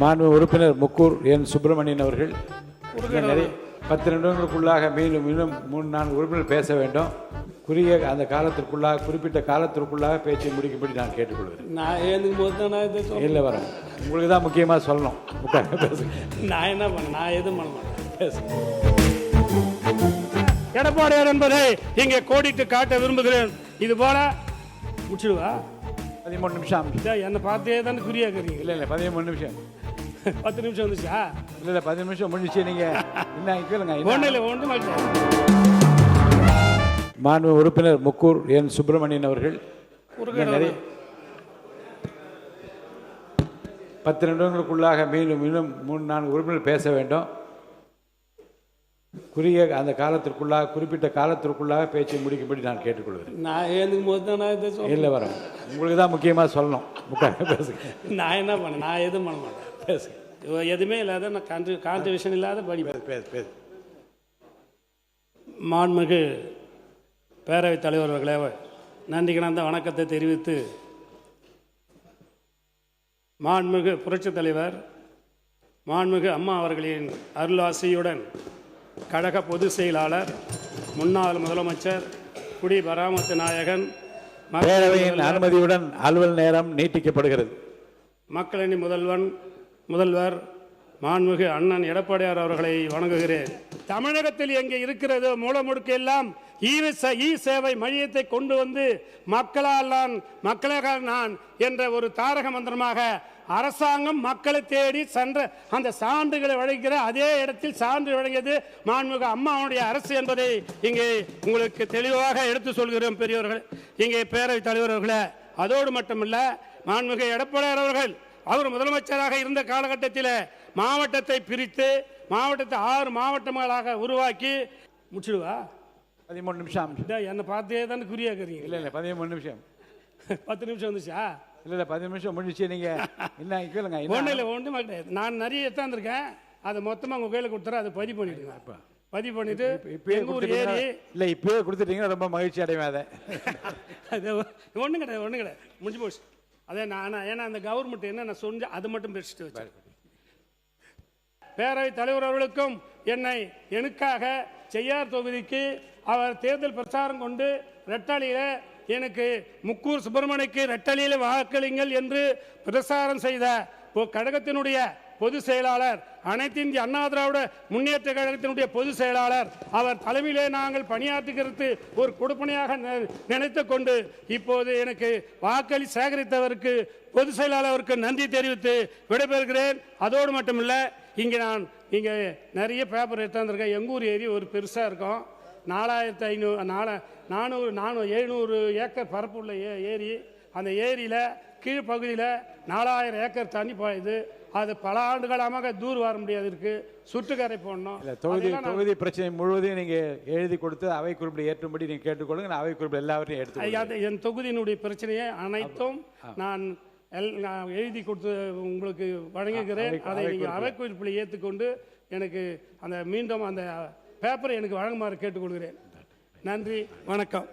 மாண்பு உறுப்பினர் முக்கூர் என் சுப்பிரமணியன் அவர்கள் நிறைய 10 நிமிடங்களுக்குள்ளாக மீண்டும் 3-4 உறுப்பினர் பேச வேண்டும். குறுகிய அந்த காலத்திற்குள்ளாக குறிப்பிட்ட காலத்திற்குள்ளாக பேச்சை முடிக்கும்படி நான் கேட்டுக்கொள்கிறேன். நான் எழுந்துக்கும் போது தான் நான் இதை சொல்ல இல்லை வரேன், உங்களுக்கு தான் முக்கியமாக சொல்லணும். உட்காந்து பேசுங்க. நான் என்ன பண்ணேன், நான் எதுவும் பண்ண மாட்டேன். பேசுங்க. எடப்பாடியார் என்பதை இங்கே கோடிட்டு காட்ட விரும்புகிறேன். இது போல முடிச்சிடுவா 13 நிமிஷம். என்னை பார்த்தே தானே குறியாக்குறீங்க. இல்லை 13 நிமிஷம். 10 நிமிஷம் வந்துச்சா? இல்லை 10 நிமிஷம் முடிஞ்சு. நீங்கள் என்ன கேளுங்க. ஒன்றும் இல்லை, ஒன்றும் மாட்டேன். மாண்பு உறுப்பினர் முக்கூர் என் சுப்பிரமணியன் அவர்கள் நிறைய 10 நிமிடங்களுக்குள்ளாக மீண்டும் 3-4 உறுப்பினர் பேச வேண்டும். குறுகிய அந்த காலத்திற்குள்ளாக குறிப்பிட்ட காலத்திற்குள்ளாக பேச்சை முடிக்கும்படி நான் கேட்டுக்கொள்கிறேன். நான் எழுந்துக்கும் போது தான் நான் இதை சொல்ல இல்லை வரேன், உங்களுக்கு தான் முக்கியமாக சொல்லணும். உட்காந்து பேசுங்க. நான் என்ன பண்ணேன், நான் எதுவும் பண்ண மாட்டேன். பேசுங்க. எதுவுமே இல்லாத நான் கான்ட்ரிபியூஷன் இல்லாத படிப்பேன். பேசு. மாண்புமிகு பேரவைத் தலைவர் அவர்களே, நன்றி கலந்த வணக்கத்தை தெரிவித்து, மாண்புமிகு புரட்சித் தலைவர் மாண்புமிகு அம்மா அவர்களின் அருளாசியுடன் கழக பொதுச் செயலாளர், முன்னாள் முதலமைச்சர், குடி பராமத்து நாயகன், பேரவையின் அனுமதியுடன் அலுவல் நேரம் நீட்டிக்கப்படுகிறது. மக்களணி முதல்வர் மாண்புமிகு அண்ணன் எடப்பாடியார் அவர்களை வணங்குகிறேன். தமிழகத்தில் எங்கே இருக்கிறதோ மூலமுடுக்கு எல்லாம் இ சேவை மையத்தை கொண்டு வந்து மக்களாக நான் என்ற ஒரு தாரக மந்திரமாக அரசாங்கம் மக்களை தேடி சென்ற அந்த சான்றுகளை வழங்குகிற அதே இடத்தில் சான்று வழங்கியது மாண்புமிகு அம்மாவுடைய அரசு என்பதை இங்கே உங்களுக்கு தெளிவாக எடுத்து சொல்கிறோம் பெரியவர்கள், இங்கே பேரவைத் தலைவர் அவர்களே. அதோடு மட்டுமல்ல, மாண்புமிகு எடப்பாடியார் அவர்கள் அவர் முதலமைச்சராக இருந்த காலகட்டத்தில் மாவட்டத்தை பிரித்து மாவட்டத்தை 6 மாவட்டங்களாக உருவாக்கி முடிச்சிடுவா 13 நிமிஷம். என்னை பார்த்தே தானே குறியாக்குறீங்க. இல்லை 13 நிமிஷம். 10 நிமிஷம் வந்துச்சா? இல்லை 10 நிமிஷம் முடிச்சு. நீங்கள் என்ன கேளுங்க. ஒன்றும் இல்லை, ஒன்றும் மாட்டேன். நான் நிறைய எடுத்தாந்துருக்கேன், அதை மொத்தமாக உங்கள் கையில் கொடுத்துறேன். அதை பதிவு பண்ணிடுங்க. இப்போ பதிவு பண்ணிட்டு எங்கூர் ஏரி இல்லை இப்போயே கொடுத்துட்டீங்கன்னா ரொம்ப மகிழ்ச்சி அடைவேன். அது ஒன்றும் கிடையாது, முடிஞ்சு போச்சு. அதே நான் ஏன்னா அந்த கவர்மெண்ட் என்ன நான் சொன்ன அது மட்டும் பேசிட்டு வச்சேன். பேரவைத் தலைவர் அவர்களுக்கும் எனக்காக செய்யார் தொகுதிக்கு அவர் தேர்தல் பிரச்சாரம் கொண்டு ரெட்டாளியில் எனக்கு முக்கூர் சுப்பிரமணியனுக்கு ரெட்டாளியில் வாக்களிங்கள் என்று பிரச்சாரம் செய்த கழகத்தினுடைய பொதுச் செயலாளர், அனைத்து இந்திய அண்ணா திராவிட முன்னேற்ற கழகத்தினுடைய பொதுச் செயலாளர், அவர் தலைமையிலே நாங்கள் பணியாற்றுகிறது ஒரு கொடுப்பனையாக நினைத்து கொண்டு இப்போது எனக்கு வாக்களி சேகரித்தவருக்கு பொதுச் செயலாளருக்கு நன்றி தெரிவித்து விடைபெறுகிறேன். அதோடு மட்டுமில்லை, இங்கே நிறைய பேப்பர் எடுத்தாந்துருக்கேன். எங்கூர் ஏரி ஒரு பெருசாக இருக்கும். 700 ஏக்கர் பரப்புள்ள ஏரி. அந்த ஏரியில் கீழ்ப்பகுதியில் 4000 ஏக்கர் தண்ணி பாயுது. அது பல ஆண்டுகாலமாக தூர் வர முடியாது இருக்கு. சுற்றுக்கரை போடணும். தொகுதி பிரச்சனை முழுவதையும் நீங்கள் எழுதி கொடுத்து அவை குறிப்பில் ஏற்றும்படி நீங்கள் கேட்டுக்கொள்ளுங்க. நான் அவை குறிப்பில் எல்லாவற்றையும் எடுத்து என் தொகுதியினுடைய பிரச்சனையை அனைத்தும் நான் எழுதி கொடுத்து உங்களுக்கு வழங்குகிறேன். அதை நீங்கள் அவை குறிப்பில் ஏற்றுக்கொண்டு எனக்கு மீண்டும் அந்த பேப்பரை எனக்கு வழங்குமாறு கேட்டுக்கொள்கிறேன். நன்றி, வணக்கம்.